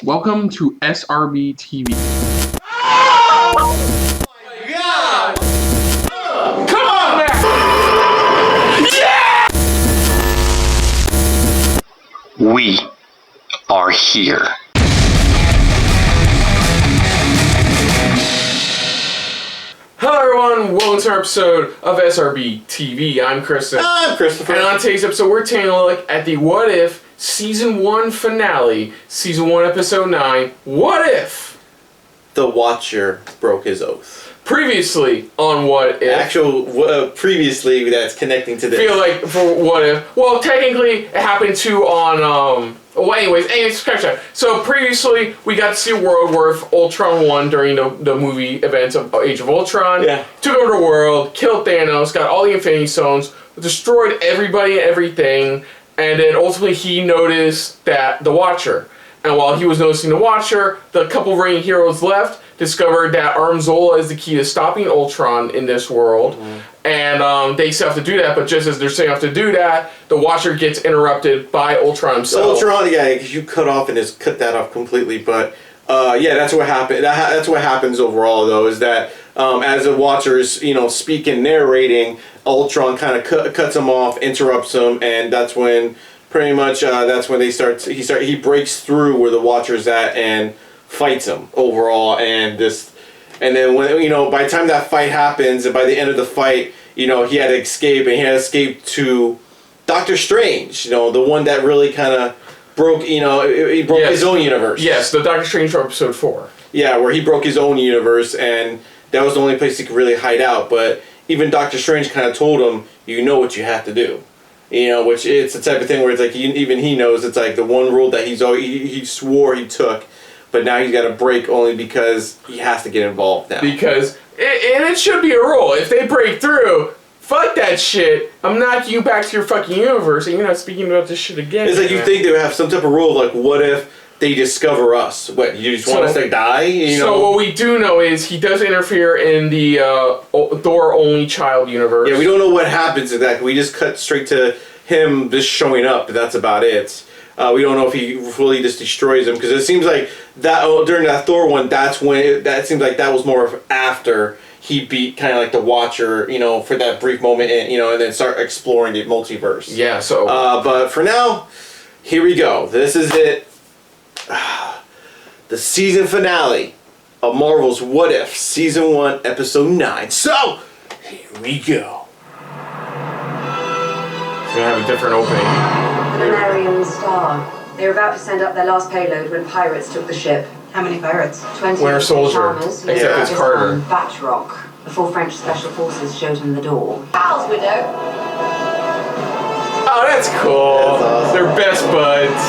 Welcome to SRB TV. Oh my God! Come on now! Yeah! We are here. Hello everyone, welcome to our episode of SRB TV. I'm Kristen. I'm Christopher. And on today's episode, we're taking a look at the What If Season 1 finale, Season 1 Episode 9, What If? The Watcher broke his oath. Previously on What If. Previously that's connecting to this. Feel like for What If. Well, technically, it happened too on, well, anyways, scratch that. So previously, we got to see a world where if Ultron won during the movie events of Age of Ultron. Yeah. Took over the world, killed Thanos, got all the Infinity Stones, destroyed everybody and everything, and then ultimately he noticed that the Watcher. And while he was noticing the Watcher, the couple reigning heroes left discovered that Zola is the key to stopping Ultron in this world. Mm-hmm. And they still have to do that, but just as they're saying have to do that, the Watcher gets interrupted by Ultron himself. Ultron, yeah, because you cut that off completely. But yeah, that's what happened. That's what happens overall, though, is that as the Watcher is, speaking, narrating, Ultron kind of cuts him off, interrupts him, and that's when pretty much that's when he breaks through where the Watcher's at and fights him overall, and then when by the time that fight happens, and by the end of the fight, he had to escape, and he had to escape to Doctor Strange, the one that really kind of broke, he broke his own universe. Yes, the Doctor Strange from episode 4. Yeah, where he broke his own universe, and that was the only place he could really hide out. But even Doctor Strange kind of told him, you know what you have to do. Which it's the type of thing where it's like even he knows it's like the one rule that he swore he took, but now he's got to break only because he has to get involved now. Because it should be a rule. If they break through, fuck that shit. I'm knocking you back to your fucking universe, and you're not speaking about this shit again. It's like you think they would have some type of rule of like, what if they discover us? What, you just want us to die? So what we do know is he does interfere in the Thor Only Child universe. Yeah, we don't know what happens exactly. We just cut straight to him just showing up, but that's about it. We don't know if he fully just destroys him, because it seems like that during that Thor one, that's when that seems like that was more of after he beat kind of like the Watcher, for that brief moment, and and then start exploring the multiverse. Yeah. So. But for now, here we go. This is it. The season finale of Marvel's What If, Season 1, Episode 9. So, here we go. It's gonna have a different opening. The Venerian Star. They were about to send up their last payload when pirates took the ship. How many pirates? 20 Winter Soldier, farmers who except it's focused Carter. on Batrock before French special forces showed him the door. Charles Widow. Oh, that's cool. That's awesome. They're best buds.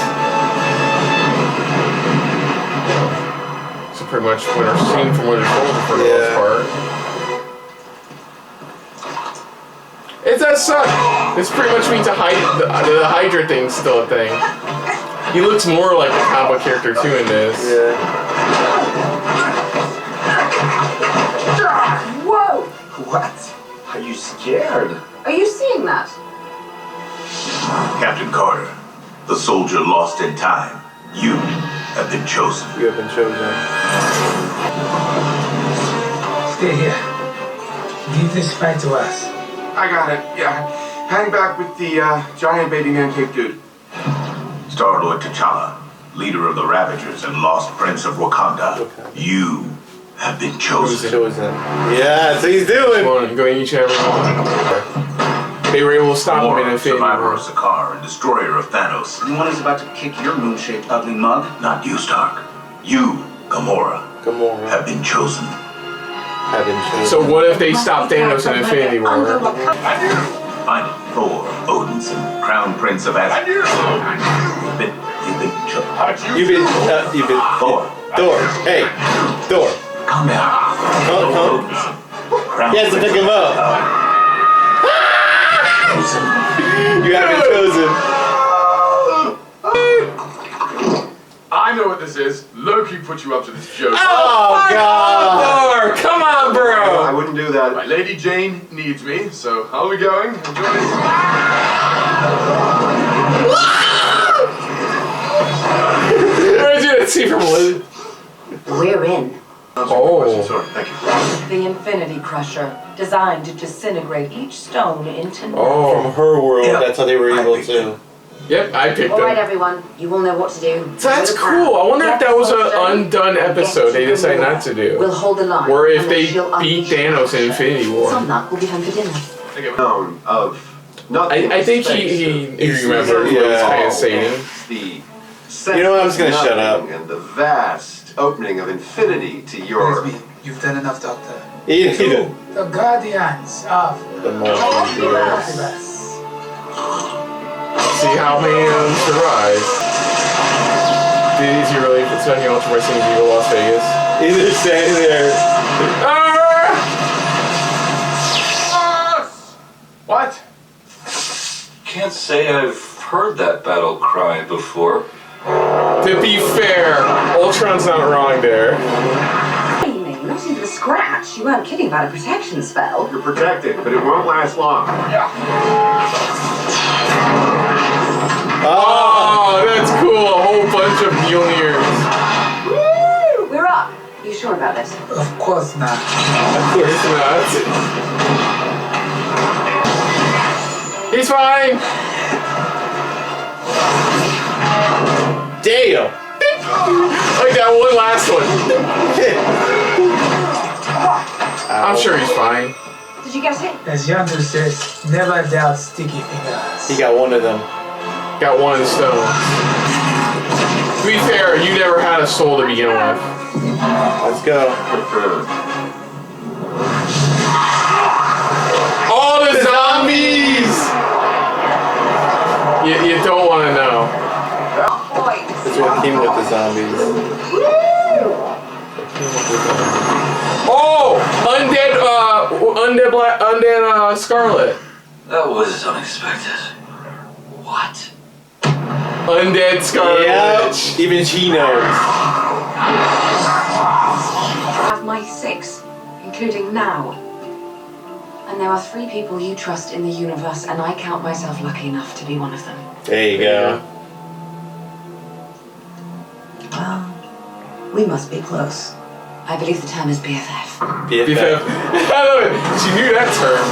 So pretty much Winter scene from Winter Soldier for the most part. It does suck. This pretty much means the Hydra thing's still a thing. He looks more like the comic book character too in this. Yeah. Whoa! What? Are you scared? Are you seeing that? Captain Carter, the soldier lost in time. You have been chosen. You have been chosen. Stay here. Leave this fight to us. I got it, yeah. Hang back with the giant baby man cave dude. Star-Lord T'Challa, leader of the Ravagers and lost prince of Wakanda. You have been chosen. Yeah, that's what he's doing. Come on, going each and every one. They were able to stop him in Infinity survivor War. of Sakaar and destroyer of Thanos. The one who's about to kick your moon-shaped ugly mug? Not you, Stark. You, Gamora, have been chosen. So what if they stop Thanos in Infinity War? Find Thor, Odinson, Crown Prince of Asgard. You've been chosen. You've been Thor. Hey, Thor. Calm down. He has to pick him up. You have been chosen. I know what this is. Loki put you up to this joke. Oh, God. Thor, come on, bro. I wouldn't do that. My Lady Jane needs me, so how are we going? We're gonna do the Let's see from Liz. We're in. Oh. Sorry, thank you. The Infinity Crusher, designed to disintegrate each stone into nothing. Oh. From her world, Yeah. that's how they were able to. Yep, I picked All right, them. everyone, you will know what to do. So that's Go to town. cool. I wonder if Get that was the an stone, undone get episode they to the decided war. not to do. We'll hold the line. Or if and they then she'll beat unleash the Thanos in Crusher. Infinity War. Some luck will be home for dinner. Known of not I think he remembers what he's kind of saying. The You know what, I'm just gonna shut up. and the vast opening of infinity to your Please, you've done enough, Doctor. He To the guardians of the the multiverse. multiverse. See how many of them survive. Is he really studying Ultra Resident Evil Las Vegas? He's just standing there. What? Can't say I've heard that battle cry before. To be fair, Ultron's not wrong there. Amy, not even a scratch. You weren't kidding about a protection spell. You're protected, but it won't last long. Oh, that's cool. A whole bunch of Mjolnirs. Woo! We're up. You sure about this? Of course not. Of course not. He's fine. Damn! Like that one last one. I'm sure he's fine. Did you get it? As Yondu says, never doubt sticky fingers. He got one of them. Got one of the stones. To be fair, you never had a soul to begin with. Let's go. All the zombies! You don't want to know. That's what came with the zombies. Oh! Undead Scarlet. That was unexpected. What? Undead Scarlet Yeah, Witch. even she knows. I have my 6, including now. And there are 3 people you trust in the universe, and I count myself lucky enough to be one of them. There you go. Well, we must be close. I believe the term is BFF. BFF. I love it. She knew that term.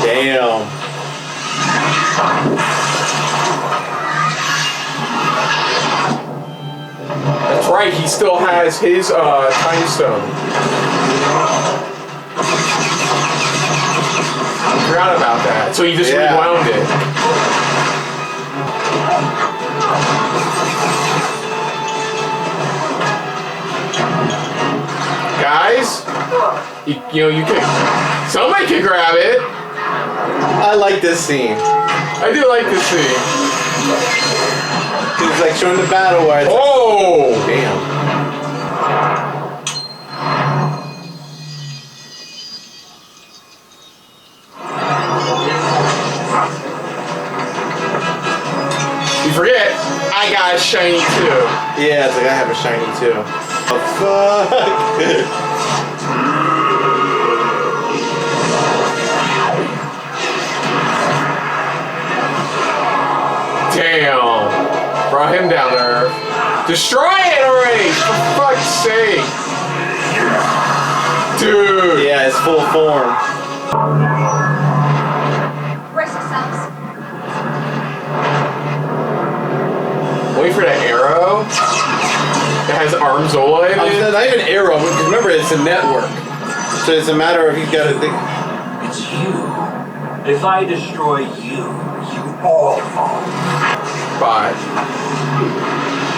Damn. That's right, he still has his time stone. I forgot about that. So he just rewound it. Guys, you can. Somebody can grab it. I like this scene. I do like this scene. It's like showing the battle where it's Oh! like, damn. You forget, I got a shiny too. Yeah, it's like I have a shiny too. Oh, fuck. Damn. Brought him down there. Destroy it already! For fuck's sake. Dude. Yeah, it's full form. Brace yourselves. Wait for that arrow. That has Armzola in it. Not even arrow, because remember, it's a network. So it's a matter of you gotta think. It's you. If I destroy you, you all fall. 5.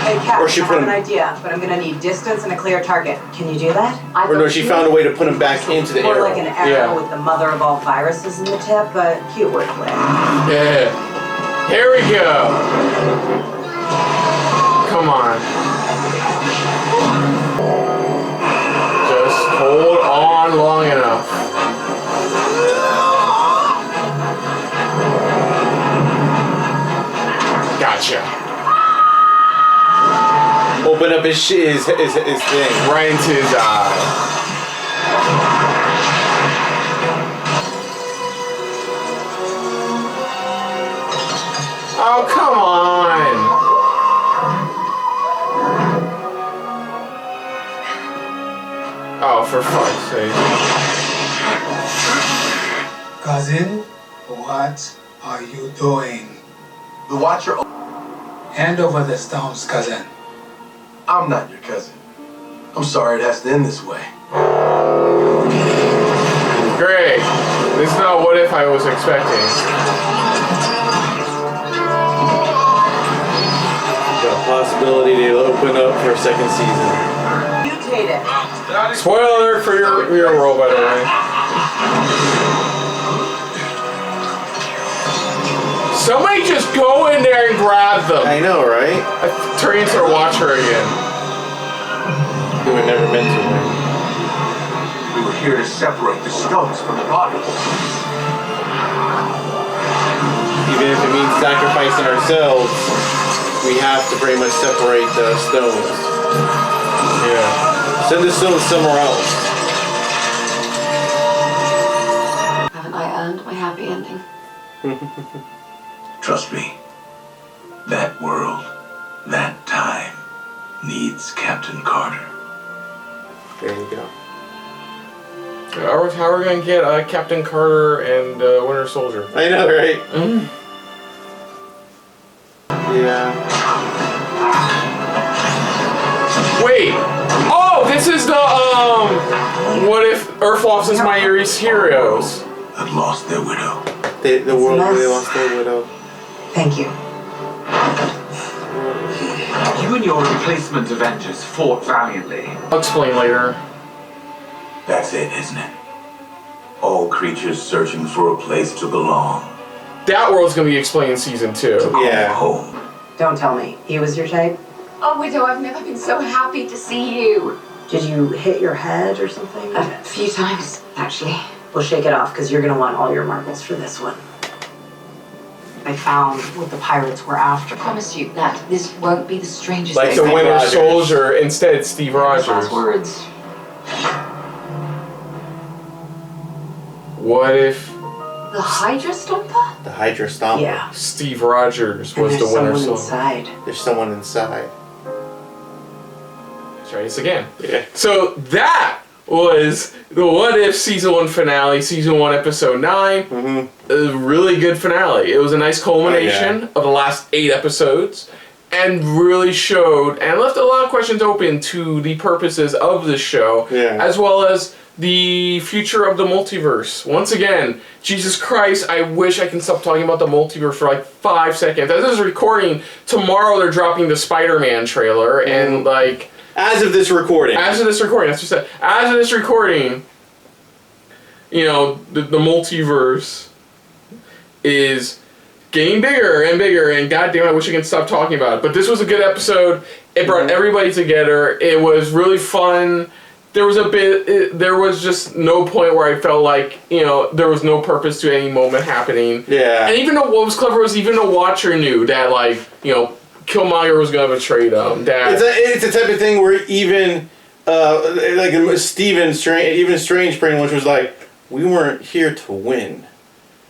Hey, Kat, Or she I put have him- an idea, but I'm gonna need distance and a clear target. Can you do that? Or no, she found a way to put him back into the More arrow. like an arrow Yeah. with the mother of all viruses in the tip, but cute wordplay. Yeah. Here we go. Come on. Just hold on long enough. Gotcha. Open up his thing. Right into his eye. Oh, come on. for fuck's sake. Cousin, what are you doing? The Watcher. Hand over the stones, cousin. I'm not your cousin. I'm sorry it has to end this way. Great. This is not what if I was expecting. The possibility they'll open up for a second season. Mutate it. Spoiler alert for your role, by the way. Somebody just go in there and grab them. I know, right? Turn into a Watcher again. We were never meant to win. We were here to separate the stones from the body. Even if it means sacrificing ourselves, we have to pretty much separate the stones. Yeah. Send the stones somewhere else. Haven't I earned my happy ending? Trust me. That world, that time, needs Captain Carter. There you go. How are we gonna get Captain Carter and Winter Soldier? I know, right? Yeah. Wait! Oh, this is the what if Earth lost its mightiest heroes? Had lost their widow. The world really lost their widow. Thank you. You and your replacement Avengers fought valiantly. I'll explain later. That's it, isn't it? All creatures searching for a place to belong. That world's gonna be explained in season 2. Yeah. Home. Don't tell me. He was your type? Oh, Widow, I've never been so happy to see you. Did you hit your head or something? A few times, actually. We'll shake it off, because you're going to want all your marbles for this one. I found what the pirates were after. I promise you that this won't be the strangest Like thing. the Winter Rogers. Soldier, instead Steve Rogers. Last words. What if The Hydra Stomper? The Hydra Stomper. Yeah. Steve Rogers And was there's the Winter someone Soldier? inside. There's someone inside. Let's try this again. Yeah. So that was the What If Season 1 finale, Season 1, Episode 9. Mm-hmm. A really good finale. It was a nice culmination of the last 8 episodes and really showed and left a lot of questions open to the purposes of the show, as well as the future of the multiverse. Once again, Jesus Christ, I wish I can stop talking about the multiverse for like 5 seconds. As this is recording, tomorrow they're dropping the Spider-Man trailer, and like... As of this recording. As of this recording, that's what I said. As of this recording, you know, the multiverse is getting bigger and bigger, and goddamn, I wish I could stop talking about it. But this was a good episode. It brought everybody together. It was really fun. There was there was just no point where I felt like, you know, there was no purpose to any moment happening. Yeah. And even though what was clever was even the Watcher knew that, like, you know, Killmonger was going to betray them. That It's a type of thing where even, like Strange pretty much was like, we weren't here to win.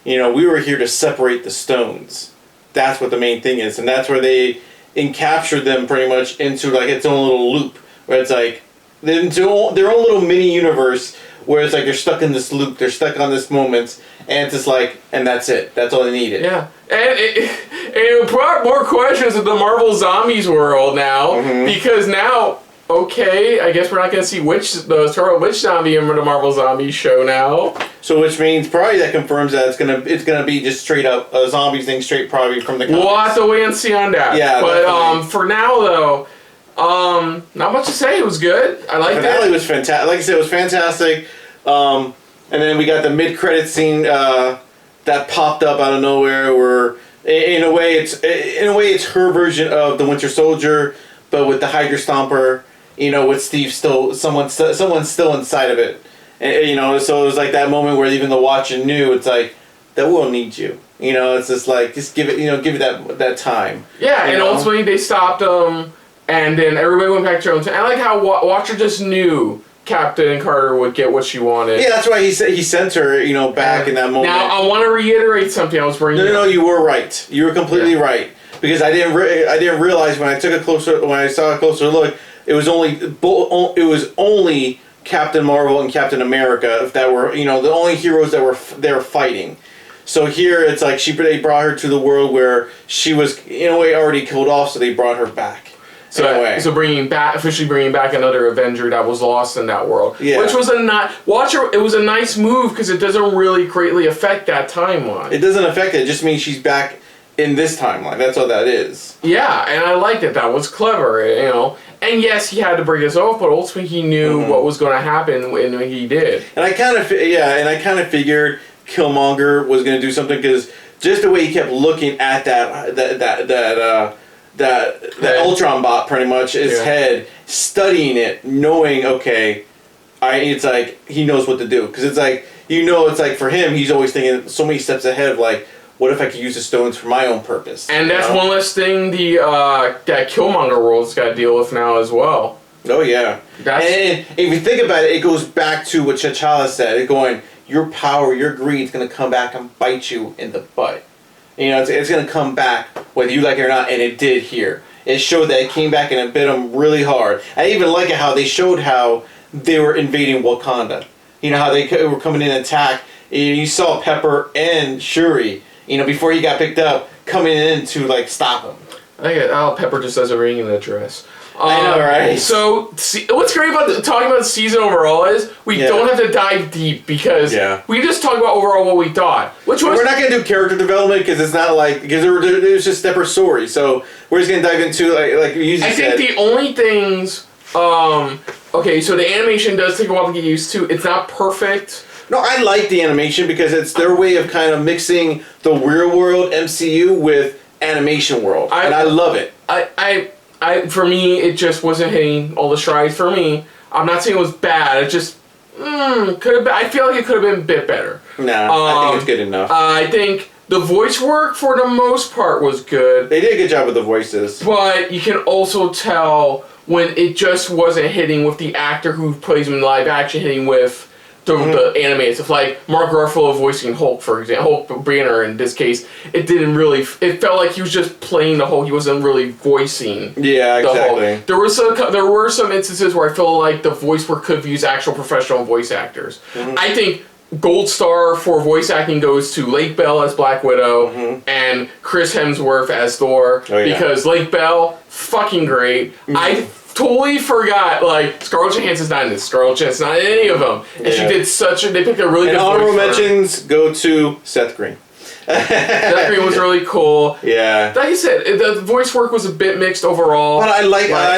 You know, we were here to separate the stones. That's what the main thing is. And that's where they encaptured them pretty much into like its own little loop. Where it's like, into their own little mini universe where it's like they're stuck in this loop. They're stuck on this moment. And it's just like, and that's it. That's all they needed. Yeah. And it brought more questions of the Marvel Zombies world now. Because now, okay, I guess we're not going to see the Scarlet Witch zombie in the Marvel Zombies show now. So which means probably that confirms that it's gonna be just straight up a zombies thing straight probably from the comics. We'll have to wait and see on that. Yeah, but definitely. for now though, not much to say. It was good. I liked it. The finale was fantastic. Like I said, it was fantastic. And then we got the mid-credit scene that popped up out of nowhere. Where in a way it's her version of the Winter Soldier, but with the Hydra Stomper. You know, with Steve someone's still inside of it. And, you know, so it was like that moment where even the Watcher knew it's like that world needs you. You know, it's just like just give it that time. Yeah, and know? ultimately they stopped them, and then everybody went back to their own time. I like how Watcher just knew Captain Carter would get what she wanted. Yeah, that's why he sent her, you know, back in that moment. Now I want to reiterate something I was bringing. No, you were right. You were completely right because I didn't realize when I saw a closer look, it was only Captain Marvel and Captain America that were, you know, the only heroes that were there fighting. So here it's like they brought her to the world where she was in a way already killed off, so they brought her back. So officially bringing back another Avenger that was lost in that world, which was it was a nice move because it doesn't really greatly affect that timeline. It doesn't affect it. It just means she's back in this timeline. That's all that is. Yeah, and I liked it. That was clever, you know. And yes, he had to break us off, but ultimately he knew what was going to happen when he did. And I kind of figured Killmonger was going to do something because just the way he kept looking at that Ultron bot, pretty much his head, studying it, knowing it's like he knows what to do because it's like it's like for him he's always thinking so many steps ahead of like, what if I could use the stones for my own purpose? And that's one less thing that Killmonger world's got to deal with now as well. Oh yeah. And if you think about it, it goes back to what T'Challa said. Going, your power, your greed's gonna come back and bite you in the butt. You know, it's gonna come back whether you like it or not, and it did here. It showed that it came back and it bit them really hard. I even like it how they showed how they were invading Wakanda. You know how they were coming in and attack. You saw Pepper and Shuri, you know, before he got picked up, coming in to like stop him. Pepper just does a ringing address. I know, right? So, what's great about talking about the season overall is we don't have to dive deep because we just talk about overall what we thought. We're not going to do character development because it's not like, because there's just separate stories. So we're just going to dive into like you usually said. I think the only things, okay, so the animation does take a while to get used to. It's not perfect. No, I like the animation because it's their way of kind of mixing the real world MCU with animation world, and I love it. For me, it just wasn't hitting all the strides for me. I'm not saying it was bad. It just could have been. I feel like it could have been a bit better. Nah, I think it's good enough. I think the voice work for the most part was good. They did a good job with the voices, but you can also tell when it just wasn't hitting with the actor who plays him in live action, hitting with the animated stuff, like Mark Ruffalo voicing Hulk, for example, Hulk Banner in this case. It didn't really. It felt like he was just playing the Hulk. He wasn't really voicing. Yeah, exactly. Hulk. There were some instances where I felt like the voice work could have used actual professional voice actors. I think Gold Star for voice acting goes to Lake Bell as Black Widow and Chris Hemsworth as Thor because Lake Bell, fucking great. I totally forgot, like, Scarlett Johansson's not in this. Scarlett Johansson's not in any of them. And she did they picked a really good voice. And honorable mentions go to Seth Green. Seth Green was really cool. Yeah. Like I said, the voice work was a bit mixed overall. But I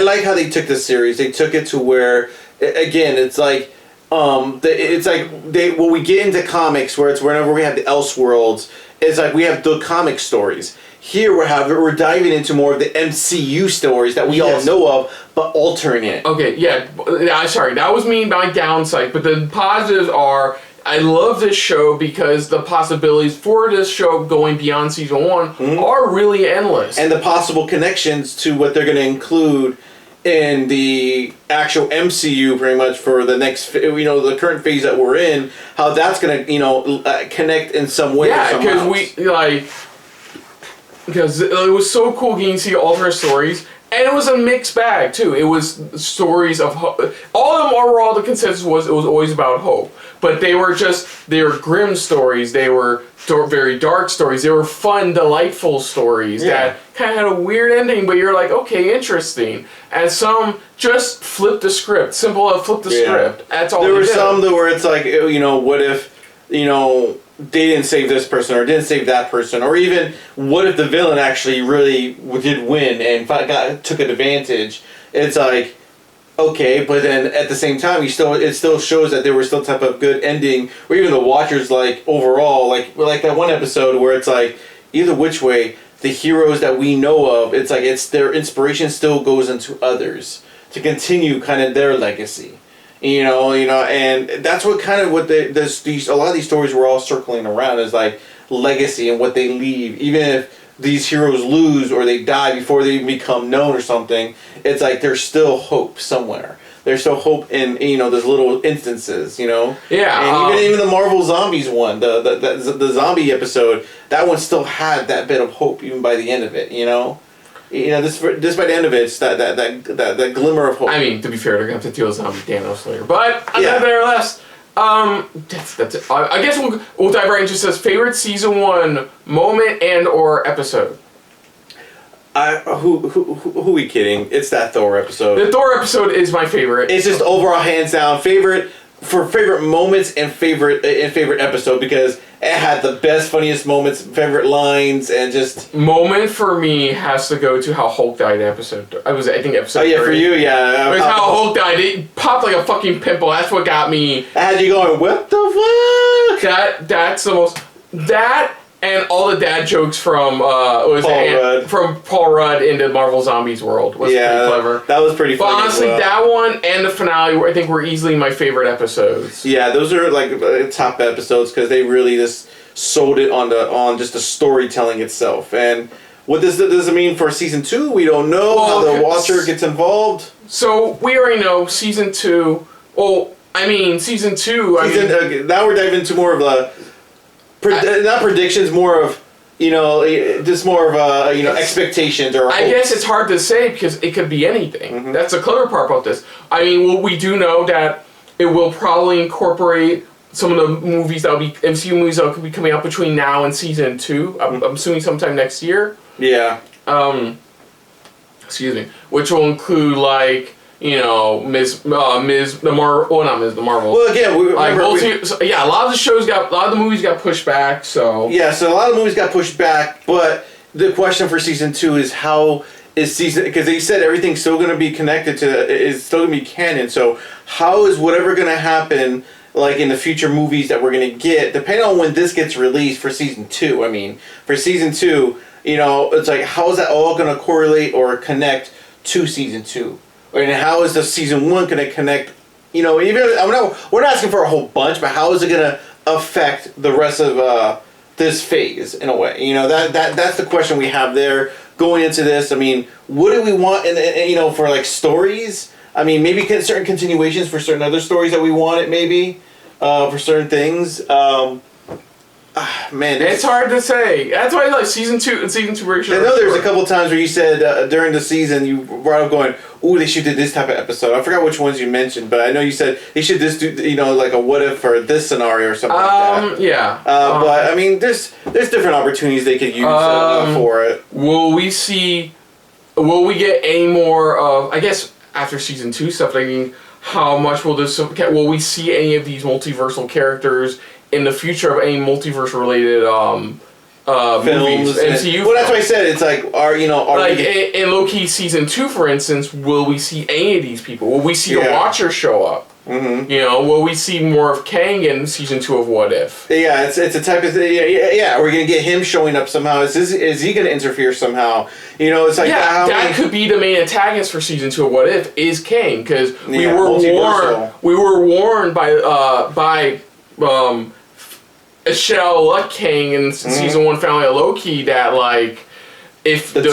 like how they took this series. They took it to where, again, it's like, when we get into comics where it's whenever we have the Elseworlds, it's like we have the comic stories. Here we're diving into more of the MCU stories that we all know of, but altering it. Okay, sorry, that was my downside. But the positives are, I love this show because the possibilities for this show going beyond season 1 are really endless. And the possible connections to what they're going to include in the actual MCU pretty much for the next, the current phase that we're in, how that's going to, connect in some way. Yeah, because it was so cool getting to see alternate stories, and it was a mixed bag too. It was stories of hope. All of them overall, the consensus was it was always about hope, but they were grim stories. They were very dark stories. They were fun, delightful stories that kind of had a weird ending, but you're like, okay, interesting. And some just flipped the script. Simple as flip the script. That's all. There were some where it's like, what if, they didn't save this person or didn't save that person, or even what if the villain actually really did win and took an advantage. It's like, okay, but then at the same time, it still shows that there was still type of good ending, or even the Watchers, like, overall, like that one episode where it's like, either which way, the heroes that we know of, it's like their inspiration still goes into others to continue kind of their legacy. And that's what kind of what a lot of these stories were all circling around is like legacy and what they leave. Even if these heroes lose or they die before they even become known or something, it's like there's still hope somewhere. There's still hope in those little instances, Yeah. And even the Marvel Zombies one, the zombie episode, that one still had that bit of hope even by the end of it, this by the end of it, it's that glimmer of hope. I mean, to be fair, they're gonna have to deal with zombie Thanos later, but nevertheless, that's it. I guess we'll dive right into this favorite season 1 moment and or episode. Who we kidding? It's that Thor episode. The Thor episode is my favorite. It's just overall hands down favorite moments and favorite episode because it had the best, funniest moments, favorite lines, and just moment for me has to go to how Hulk died in episode. I think episode. Oh yeah, 3. for you, yeah. It's how Hulk died. It popped like a fucking pimple. That's what got me. I had you going, what the fuck? That's the most. That and all the dad jokes from Paul Rudd into Marvel Zombies world was pretty clever. That was pretty funny. But honestly, that one and the finale, I think, were easily my favorite episodes. Yeah, those are like top episodes because they really just sold it on just the storytelling itself. And what does it mean for season 2? We don't know how the Watcher gets involved. So we already know season 2. Well, I mean season 2. Now we're diving into more of the. Not predictions, more of just more of expectations or. I guess it's hard to say because it could be anything. Mm-hmm. That's the clever part about this. I mean, we do know that it will probably incorporate some of the movies that'll be MCU movies that could be coming out between now and season 2. I'm assuming sometime next year. Yeah. Excuse me. Which will include like. The Marvel. Well, again, a lot of the movies got pushed back. So a lot of movies got pushed back. But the question for season 2 is how is season because they said everything's still going to be connected to is still going to be canon. So how is whatever going to happen like in the future movies that we're going to get depending on when this gets released for season 2? I mean, for season 2, it's like how is that all going to correlate or connect to season 2? And how is the season 1 going to connect? We're not asking for a whole bunch, but how is it going to affect the rest of this phase in a way? That's the question we have there going into this. I mean, what do we want? For like stories. I mean, maybe certain continuations for certain other stories that we wanted. Maybe for certain things. Man, it's hard to say. That's why I like season 2 and season 2 version. I know there's a couple times where you said during the season you brought up going, "Ooh, they should do this type of episode." I forgot which ones you mentioned, but I know you said they should just do like a what if for this scenario or something like that. Yeah. But I mean, there's different opportunities they could use for it. Will we get any more of? I guess after season 2 stuff. I mean, how much will we see any of these multiversal characters in the future of any multiverse-related movies, MCU? Well, that's why I said it's like, in Loki season 2, for instance, will we see any of these people? Will we see the Watcher show up? Mm-hmm. Will we see more of Kang in season 2 of What If? Yeah, it's a type of thing. Yeah, we're gonna get him showing up somehow. Is he gonna interfere somehow? It's like that could be the main antagonist for season 2 of What If is Kang because we were warned by Michelle Kang in season 1 finale of Loki that like if the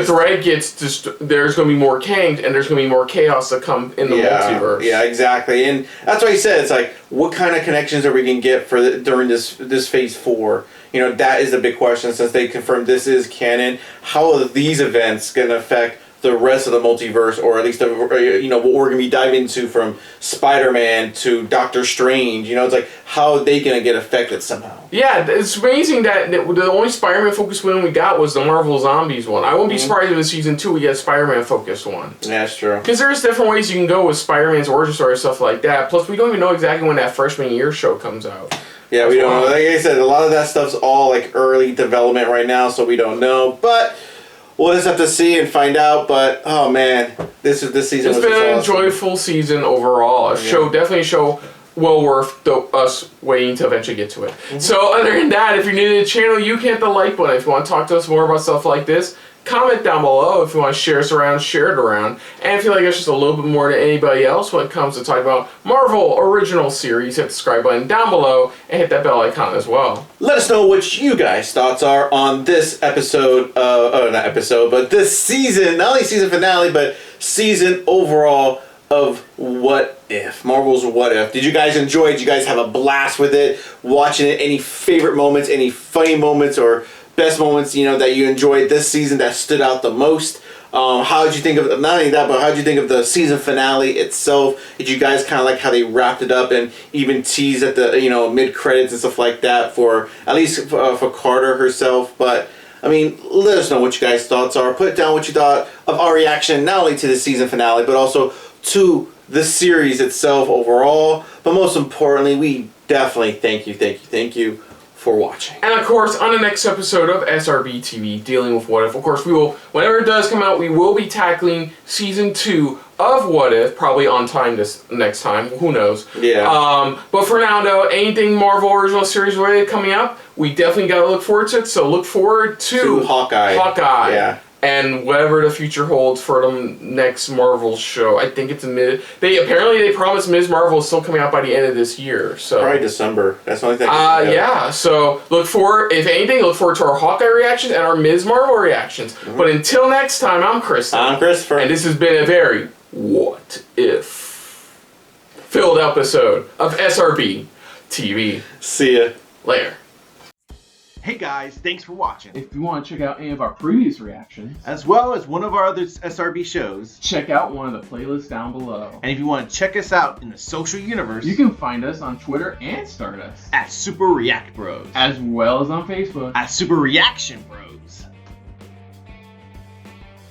thread gets there's going to be more Kangs and there's going to be more chaos to come in the multiverse. Yeah, exactly, and that's why he said it's like what kind of connections are we going to get during this phase 4? That is the big question since they confirmed this is canon. How are these events going to affect the rest of the multiverse, or at least what we're going to be diving into from Spider-Man to Doctor Strange. It's like how are they going to get affected somehow? Yeah, it's amazing that the only Spider-Man focused one we got was the Marvel Zombies one. I wouldn't be surprised if in season 2 we get a Spider-Man focused one. Yeah, that's true. Because there's different ways you can go with Spider-Man's origin story and stuff like that. Plus, we don't even know exactly when that freshman year show comes out. Yeah, we don't know. Like I said, a lot of that stuff's all like early development right now, so we don't know. But we'll just have to see and find out. But oh man, this season. It's been an enjoyable season overall. Definitely a show well worth us waiting to eventually get to it. Mm-hmm. So other than that, if you're new to the channel, you can hit the like button. If you want to talk to us more about stuff like this, comment down below. If you want to share us around, share it around. And if you like us just a little bit more than anybody else when it comes to talking about Marvel original series, hit the subscribe button down below and hit that bell icon as well. Let us know what you guys' thoughts are on this episode, but this season, not only season finale, but season overall of What If. Marvel's What If. Did you guys enjoy it? Did you guys have a blast with it? Watching it? Any favorite moments? Any funny moments or best moments, you know, that you enjoyed this season that stood out the most. How did you think of, not only that, but how did you think of the season finale itself? Did you guys kind of like how they wrapped it up and even teased at the, you know, mid-credits and stuff like that for, at least for Carter herself? But, I mean, let us know what you guys' thoughts are. Put down what you thought of our reaction, not only to the season finale, but also to the series itself overall. But most importantly, we definitely thank you for watching. And of course, on the next episode of SRB TV, Dealing with What If, of course, we will, whenever it does come out, we will be tackling Season 2 of What If, probably on time this next time, who knows. Yeah. But for now, though, anything Marvel original series related coming up, we definitely got to look forward to it, so look forward to Hawkeye. Yeah. And whatever the future holds for the next Marvel show. I think it's they promised Ms. Marvel is still coming out by the end of this year. So probably December. That's the only thing. yeah. So look forward, if anything, look forward to our Hawkeye reactions and our Ms. Marvel reactions. But until next time, I'm Chris. I'm Christopher. And this has been a very what if filled episode of SRB TV. See ya later. Hey guys, thanks for watching. If you want to check out any of our previous reactions, as well as one of our other SRB shows, check out one of the playlists down below. And if you want to check us out in the social universe, you can find us on Twitter and Stardust at Super React Bros, as well as on Facebook at Super Reaction Bros.